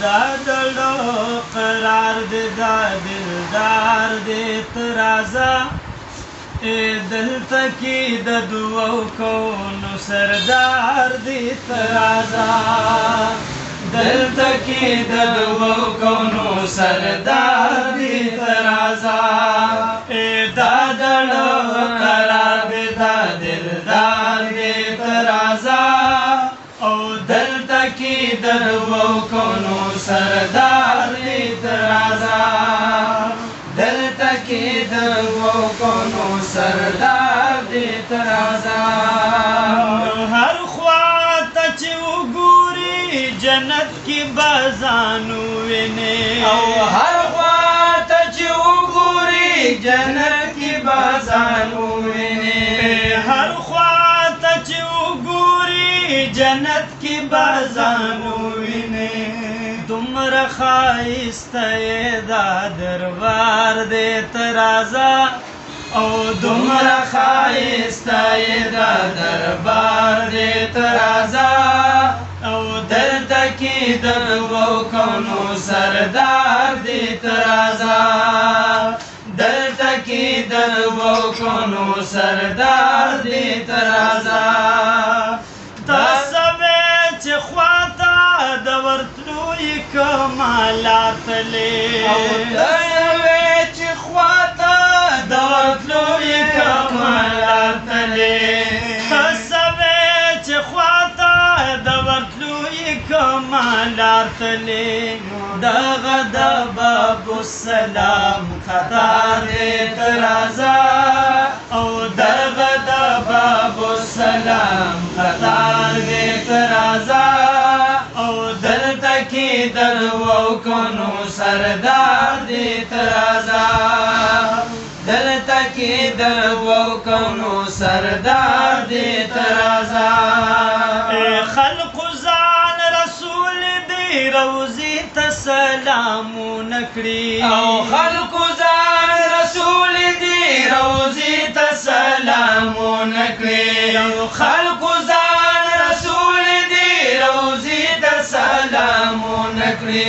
دا دلو قرار دے دا دلدار دے ترازا دلتا کی دا دعو کونو سردار دے ترازا دلتا کی دا دعو کونو سردار دے ترازا دا دلو قرار دے دا دلدار دے ترازا او دلتا کی دا دعو کونو سردار دے ترازا دلتا کی دلو کونو سردار دے ترازا ہر خواتا چی وگوری جنت کی بازانو وینے او ہر خواتا چی وگوری جنت کی بازانو وینے ہر خواتا چی وگوری جنت کی بازانو وینے تمر خائستہ دا دربار دے ترازا او تمر خائستہ دا دربار دے ترازا او دلتا کی دلو کونو سردار دے ترازا دلتا کی دلو کونو سردار دے ترازا دا سویچ خواتا دورتلوی کمالات لے او دویچ خواتا دورتلوی کمالات لے سویچ خواتا دورتلوی کمالات لے دغد باب السلام خطار دے ترازا او دغد باب السلام خطار دے ترازا او دلتا کی دلو کونو سردار دے ترازا دلتا کی دلو کونو سردار دے ترازا خلق زان رسول دی روزی تسلامو نکڑی او خلق زان رسول دی روزی تسلامو نکڑی او خلق زان رسول دی روزی تسلامو نکڑی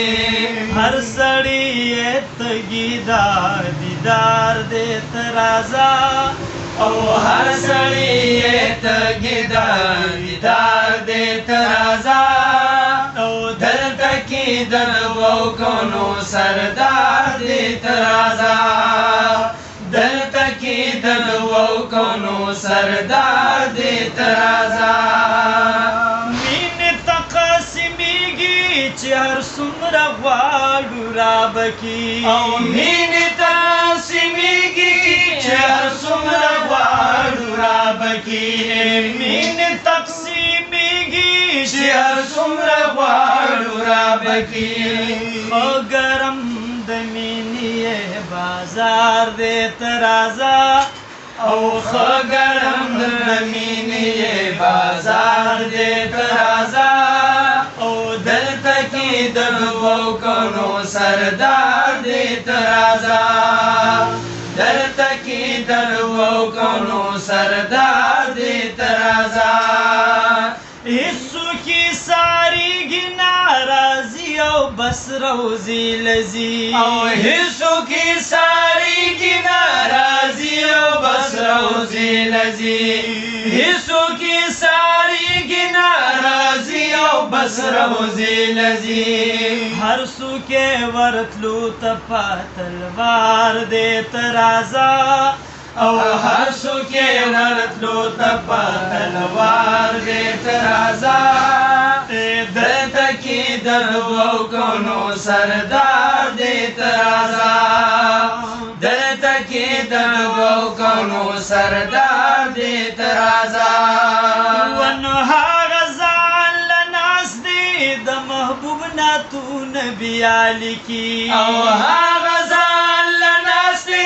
ہر سڑی تگیدار دیدار دے ترازا او ہر سڑی تگیدار دیدار دے ترازا او دلتا کی دلو کونو سردار دے ترازا دلتا کی دلو کونو سردار دے ترازا مین تقسیمیگی چی ہر سمرا غوالو رابکی او مین تقسیمیگی چی ہر سمرا غوالو رابکی مین تقسیمیگی چی ہر سمرا غوالو رابکی گرم دمینی بازار دے ترازا او گرم دمینی بازار دے ترازا او دلتا کی دلو کونو سردار دے ترازا دلتا کی دلو کونو سردار دے ترازا حصو کی ساری گی ناراضی او بس روزی لذی او حصو کی ساری گی ناراضی او بس روزی لذی حصو کی ساری گی ناراضی او بس روزی لذی ہر سو کے ورتلو تپا تلوار دے ترازا او ہر سو کے ورتلو تپا تلوار دے ترازا دلتا کی دلو کونو سردار دے ترازا دلتا کی دلو کونو سردار دے ترازا ونہا غزال لناس دی دا محبوب ناتو نبی علی کی او ہا غزال لناس دی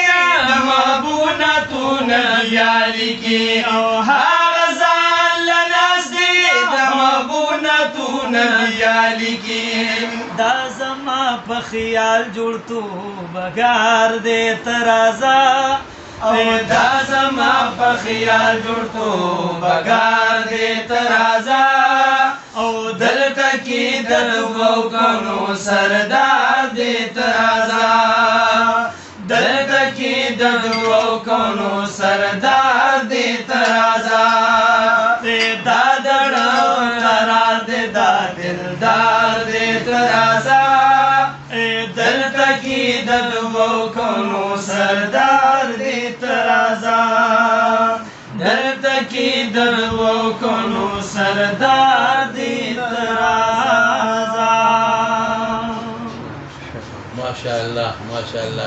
دا محبوب ناتو نبی علی کی او ہا غزال لناس دی دا محبوب ناتو نبی علی کی دا زما پا خیال جوڑتو بگار دے ترازا او دا زما پا خیال جوڑتو بگار دے ترازا او دلته کې د دوو کونو سردار دې ترازا دلته کې د دوو کونو سردار دې ترازا دا دړو قرار دې دا دلدار دې ترازا دلته کې د دوو کونو سردار دې ترازا دلته کې د دوو کونو سردار دې ترازا ماشاءالله ماشاءالله.